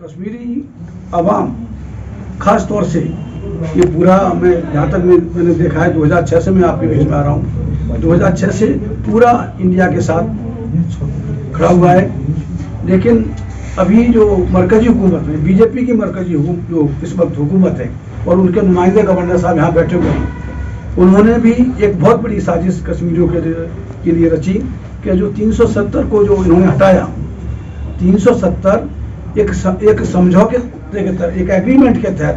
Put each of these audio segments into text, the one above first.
कश्मीरी अवाम खास तौर से ये पूरा, मैं जहाँ तक मैंने देखा है 2006 से मैं आपके बीच में आ रहा हूँ, 2006 से पूरा इंडिया के साथ खड़ा हुआ है। लेकिन अभी जो मरकजी हुकूमत है, बीजेपी की मरकजी जो इस वक्त हुकूमत है और उनके नुमाइंदे गवर्नर साहब यहाँ बैठे हुए हैं, उन्होंने भी एक बहुत बड़ी साजिश कश्मीरियों के लिए रची कि जो 370 को जो इन्होंने हटाया, 370 एक समझौते के तहत, एक एग्रीमेंट के तहत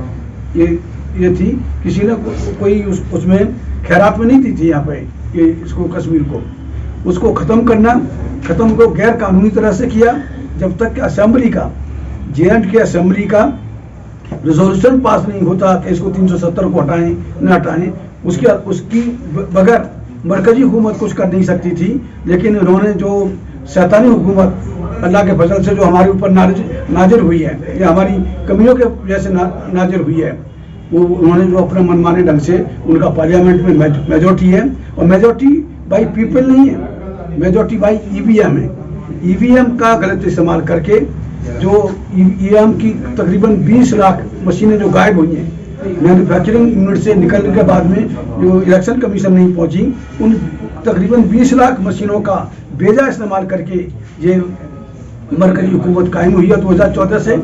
ये थी। किसी ने कोई उसमें खैरात में नहीं दी थी यहाँ पे ये इसको कश्मीर को, उसको ख़त्म को गैर कानूनी तरह से किया। जब तक कि असेंबली का, J&K असेंबली का रिजोल्यूशन पास नहीं होता कि इसको 370 को हटाएं न हटाएं, उसकी बगैर मरकजी हुकूमत कुछ कर नहीं सकती थी। लेकिन इन्होंने जो शैतानी हुकूमत अल्लाह के फजल से जो हमारे ऊपर नाजिल हुई है, या हमारी कमियों के वजह से नाजिल हुई है, वो उन्होंने जो अपने मनमाने ढंग से, उनका पार्लियामेंट में मेजोरिटी है और मेजोरिटी बाई पीपल नहीं है, मेजोरिटी बाई EVM है। EVM का गलत इस्तेमाल करके जो EVM की तकरीबन 20 लाख मशीनें जो गायब हुई हैं मैन्युफैक्चरिंग यूनिट से निकलने के बाद में, जो इलेक्शन कमीशन नहीं पहुंची, उन तकरीबन 20 लाख मशीनों का बेजा इस्तेमाल करके ये मरकजी हुकूमत कायम हुई है 2014 से।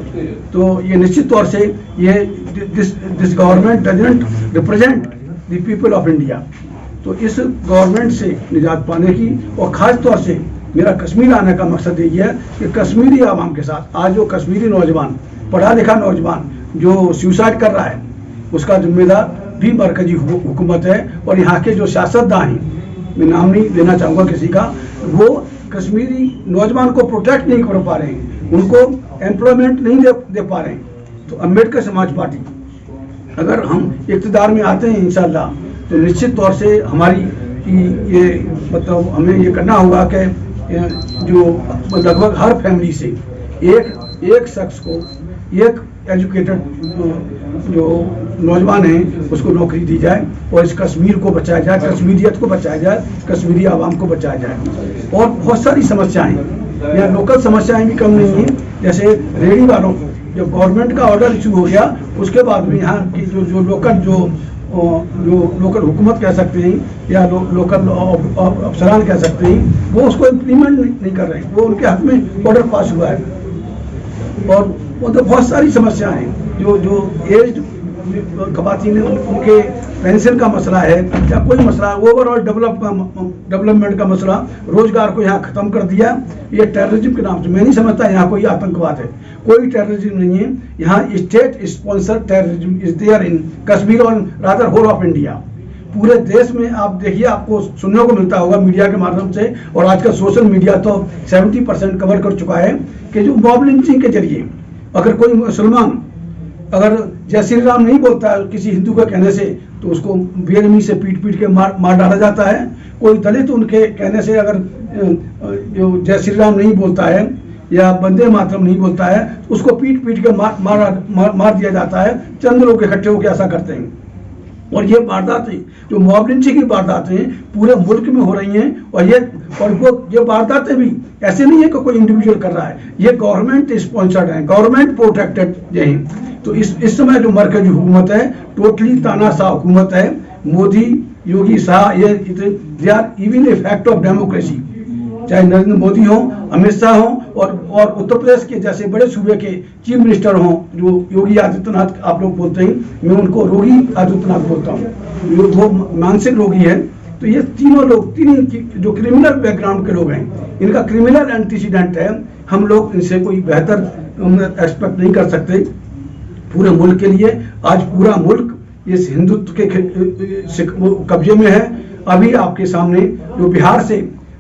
तो ये निश्चित तौर से ये this government doesn't represent the people of India. तो इस गवर्नमेंट से निजात पाने की, और ख़ास तौर से मेरा कश्मीर आने का मकसद यही है कि कश्मीरी आवाम के साथ आज जो कश्मीरी नौजवान, पढ़ा लिखा नौजवान जो सुसाइड कर रहा है, उसका जिम्मेदार भी मरकजी हुकूमत है। और यहाँ के जो सियासतदान हैं, मैं नाम नहीं लेना चाहूँगा किसी का, वो कश्मीरी नौजवान को प्रोटेक्ट नहीं कर पा रहे हैं, उनको एम्प्लॉयमेंट नहीं दे पा रहे हैं। तो अम्बेडकर समाज पार्टी, अगर हम इक़्तिदार में आते हैं इंशाअल्लाह, तो निश्चित तौर से हमारी ये मतलब हमें ये करना होगा कि जो लगभग हर फैमिली से एक शख्स को, एक एजुकेटेड जो नौजवान हैं उसको नौकरी दी जाए और इस कश्मीर को बचाया जाए, कश्मीरियत को बचाया जाए, कश्मीरी आवाम को बचाया जाए। और बहुत सारी समस्याएं, यहाँ लोकल समस्याएं भी कम नहीं हैं। जैसे रेहड़ी वालों, जब गवर्नमेंट का ऑर्डर इशू हो गया उसके बाद में यहाँ की जो लोकल हुकूमत कह सकते हैं या लोकल अफसरान कह सकते हैं, वो उसको इम्प्लीमेंट नहीं कर रहे हैं। वो उनके हक में ऑर्डर पास हुआ है और वो तो बहुत सारी समस्याएं हैं। जो एज खवातीन है, उनके पेंशन का मसला है या कोई मसला, ओवरऑल डेवलपमेंट का मसला, रोजगार को यहाँ ख़त्म कर दिया। ये टेररिज्म के नाम से, मैं नहीं समझता यहाँ कोई आतंकवाद है, कोई टेररिज्म नहीं है। यहाँ state sponsored terrorism is there in Kashmir और रादर होल ऑफ इंडिया। पूरे देश में आप देखिए, आपको सुनने को मिलता होगा मीडिया के माध्यम से, और आजकल सोशल मीडिया तो 70% कवर कर चुका है कि जो मॉब लिंचिंग के जरिए अगर कोई मुसलमान अगर जय श्री राम नहीं बोलता है किसी हिंदू के कहने से, तो उसको बेरहमी से पीट के मार डाला जाता है। कोई दलित उनके कहने से अगर जो जय श्री राम नहीं बोलता है या वंदे मातरम नहीं बोलता है, उसको पीट के मार दिया जाता है। चंद लोग इकट्ठे होकर ऐसा करते हैं। और ये वारदातें, जो मॉब लिंचिंग की वारदातें पूरे मुल्क में हो रही हैं, और ये वारदातें भी ऐसे नहीं है कि कोई इंडिविजुअल कर रहा है, ये गवर्नमेंट स्पॉन्सर्ड है, गवर्नमेंट प्रोटेक्टेड है। तो इस समय जो मरकजी हुकूमत है, टोटली तानाशाह हुकूमत है। मोदी, योगी शाह, ये they are even a fact of democracy. चाहे नरेंद्र मोदी हो, अमित शाह हो, और उत्तर प्रदेश के जैसे बड़े सूबे के चीफ मिनिस्टर हों, जो योगी आदित्यनाथ आप लोग बोलते हैं, मैं उनको रोगी आदित्यनाथ बोलता हूँ, वो मानसिक रोगी है। तो ये तीनों लोग, तीन जो क्रिमिनल बैकग्राउंड के लोग हैं, इनका क्रिमिनल एंटीसीडेंट है। हम लोग इनसे कोई बेहतर एक्सपेक्ट नहीं कर सकते। पूरे मुल्क के लिए आज पूरा मुल्क इस हिंदुत्व के कब्जे में है। अभी आपके सामने जो बिहार से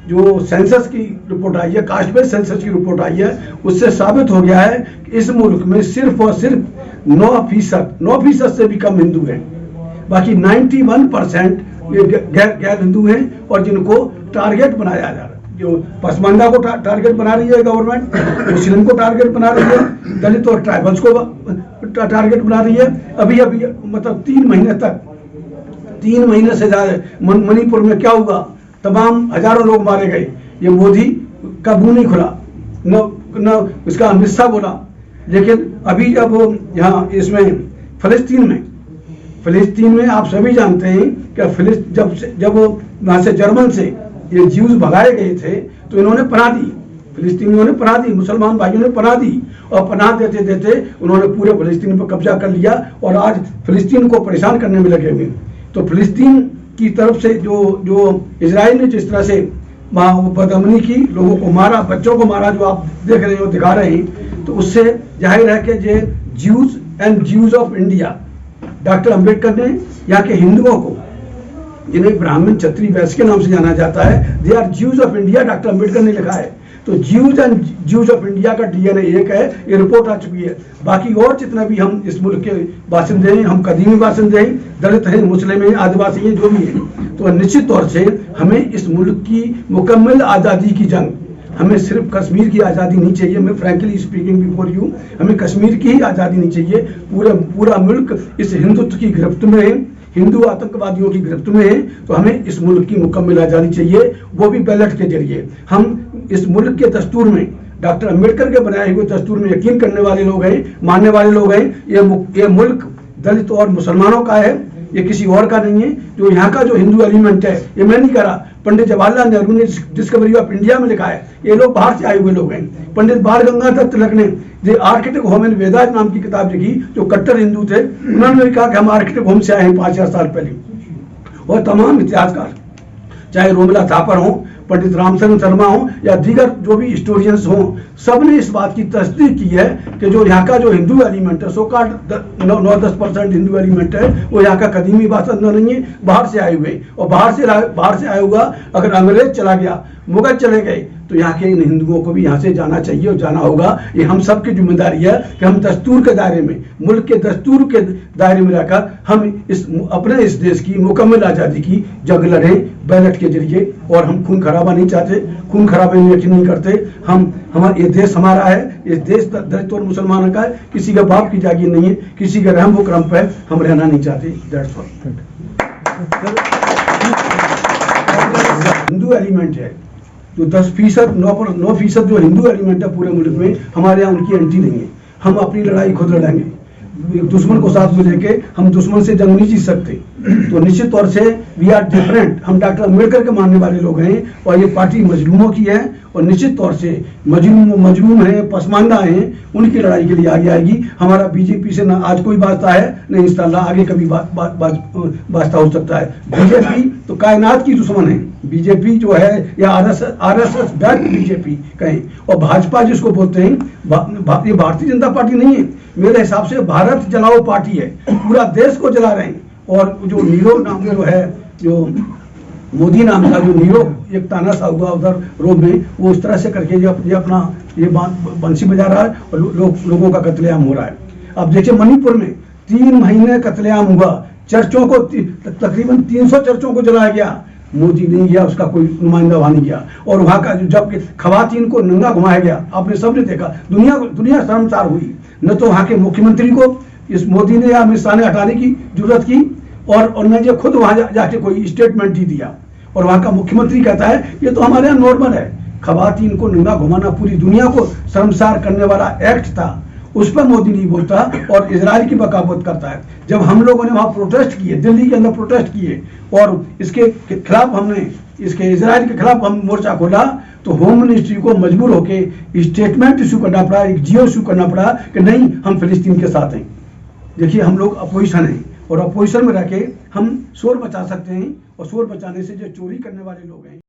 जो सेंसस की रिपोर्ट आई है, कास्ट बेस्ड सेंसस की रिपोर्ट आई है, उससे साबित हो गया है कि इस मुल्क में सिर्फ और सिर्फ 9% से भी कम हिंदू हैं। बाकी 91% गैर हिंदू हैं, और जिनको टारगेट बनाया जा रहा है। जो पसमानदा को टारगेट बना रही है गवर्नमेंट, मुस्लिम को टारगेट बना रही है, दलित और ट्राइबल्स को टारगेट बना रही है। अभी मतलब 3 महीने तक, 3 महीने से ज़्यादा मणिपुर में क्या हुआ, तमाम हजारों लोग मारे गए। ये मोदी का मुंह नहीं खुला, न उसका अमित शाह बोला, लेकिन अभी जब यहाँ इसमें फिलिस्तीन में आप सभी जानते हैं कि जब वहां से जर्मन से ये ज्यूज भगाए गए थे तो इन्होंने पनाह दी, फिलिस्तीनियों ने पनाह दी, मुसलमान भाइयों ने पनाह दी, और पनाह देते देते उन्होंने पूरे फिलिस्तीन पर कब्जा कर लिया और आज फिलिस्तीन को परेशान करने में लगे हुए। तो फिलिस्तीन की तरफ से जो इजराइल ने जिस तरह से वहाँ बदअमनी की, लोगों को मारा, बच्चों को मारा, जो आप देख रहे हो, दिखा रहे हैं, तो उससे जाहिर है कि ये Jews of India, doctor Ambedkar ने यहाँ के हिंदुओं को, जिन्हें ब्राह्मण क्षत्रिय वैश्य के नाम से जाना जाता है, they are Jews of India, doctor Ambedkar ने लिखा है। तो ज्यूज ऑफ इंडिया का डीएनए एक है, ये रिपोर्ट आ चुकी है। बाकी और जितना भी हम इस मुल्क के बासिंदे हैं, हम कदीमी बासिंदे हैं, दलित हैं, मुस्लिम हैं, आदिवासी हैं, जो भी हैं, तो निश्चित तौर से हमें इस मुल्क की मुकम्मल आज़ादी की जंग, हमें सिर्फ कश्मीर की आज़ादी नहीं चाहिए। मैं फ्रैंकली स्पीकिंग बिफोर यू, हमें कश्मीर की ही आज़ादी नहीं चाहिए। पूरा मुल्क इस हिंदुत्व की गिरफ्त में है, हिंदू आतंकवादियों की गिरफ्त में है। तो हमें इस मुल्क की मुकम्मल आज़ादी चाहिए, वो भी बैलेट के जरिए। हम इस मुल्क के दस्तूर में, डॉक्टर अंबेडकर के बनाए हुए दस्तूर में यकीन करने वाले लोग हैं, मानने वाले लोग हैं। ये मुल्क दलित और मुसलमानों का है, ये किसी और का नहीं है। जो यहाँ का जो हिंदू एलिमेंट है, ये मैं नहीं कह रहा, पंडित जवाहरलाल नेहरू ने डिस्कवरी ऑफ इंडिया में लिखा है। ये लोग बाहर से आए हुए लोग हैं। पंडित बाल गंगाधर तिलक ने जो आर्किटेक्ट होम इन वेदास नाम की किताब लिखी, जो कट्टर हिंदू थे, उन्होंने भी कहा कि हम आर्किटेक्ट होम से आए हैं 5000 साल पहले। और तमाम इतिहासकार, चाहे रोमिला थापर हों, पंडित रामचंद्र शर्मा हों, या दीगर जो भी हिस्टोरियंस हों, सब ने इस बात की तस्दीक की है कि जो यहाँ का जो हिंदू एलिमेंट है, सो कॉल्ड 9-10% हिंदू एलिमेंट है, वो यहाँ का कदीमी बासिंदा नहीं है, बाहर से आए हुए। और बाहर से आया हुआ, अगर अंग्रेज चला गया, मुगल चले गए, तो यहाँ के इन हिंदुओं को भी यहाँ से जाना चाहिए और जाना होगा। ये हम सब की जिम्मेदारी है कि हम दस्तूर के दायरे में, मुल्क के दस्तूर के दायरे में रहकर हम अपने इस देश की मुकम्मल आज़ादी की जंग लड़ें बैलेट के जरिए। और हम खून खराबा नहीं चाहते, खून खराबे में यकीन नहीं करते। ये देश हमारा है, ये देश दलित और मुसलमानों का है, किसी का बाप की जागीर नहीं है, किसी के रहम करम पे हम रहना नहीं चाहते। That's all. हिंदू एलिमेंट है जो 10%, 9% जो हिंदू एलिमेंट है पूरे मुल्क में, हमारे यहाँ उनकी एंट्री नहीं है। हम अपनी लड़ाई खुद लड़ेंगे, दुश्मन को साथ में लेके हम दुश्मन से जंग नहीं जीत सकते। तो निश्चित तौर से वी आर डिफरेंट, हम डॉक्टर अम्बेडकर के मानने वाले लोग हैं, और ये पार्टी मजलूमों की है, और निश्चित तौर से मजलूम है, पसमानदा है, उनकी लड़ाई के लिए आगे आएगी। हमारा बीजेपी से ना आज कोई वास्ता है, नहीं इंशाअल्लाह आगे कभी वास्ता हो सकता है। बीजेपी तो कायनात की दुश्मन है, बीजेपी जो है, या आरएसएस बैक बीजेपी कहें, और भाजपा जिसको बोलते हैं, ये भारतीय जनता पार्टी नहीं है। मेरे हिसाब से भारत जलाओ पार्टी है, पूरा देश को जला रहे हैं। और जो नीरो नाम जो है, जो मोदी नाम का जो नीरो एक ताना सा हुआ उधर रोम में, वो उस तरह से करके ये बंसी बजा रहा है, और लोगों का कत्लेआम हो रहा है। अब देखिए मणिपुर में 3 महीने कत्लेआम हुआ, चर्चों को तकरीबन 300 चर्चों को जलाया गया, मोदी नहीं गया, उसका कोई नुमाइंदा वहां नहीं गया। और वहां का जब खवातीन को नंगा घुमाया गया, आपने सबने देखा, दुनिया शर्मसार हुई। न तो वहां के मुख्यमंत्री को इस मोदी ने या अमित शाह ने हटाने की जरूरत की, और न जो खुद वहां जाके कोई स्टेटमेंट ही दिया। और वहां का मुख्यमंत्री कहता है ये तो हमारे यहाँ नॉर्मल है। खवातीन को नंगा घुमाना पूरी दुनिया को शर्मसार करने वाला एक्ट था, उस पर मोदी नहीं बोलता और इजराइल की बगावत करता है। जब हम लोगों ने वहां प्रोटेस्ट किए, दिल्ली के अंदर प्रोटेस्ट किए, और इसके खिलाफ इजराइल के खिलाफ हम मोर्चा खोला, तो होम मिनिस्ट्री को मजबूर होके स्टेटमेंट इशू करना पड़ा, एक जियो इशू करना पड़ा कि नहीं, हम फिलिस्तीन के साथ हैं। देखिए हम लोग अपोजिशन हैं, और अपोजिशन में रह के हम शोर मचा सकते हैं, और शोर मचाने से जो चोरी करने वाले लोग हैं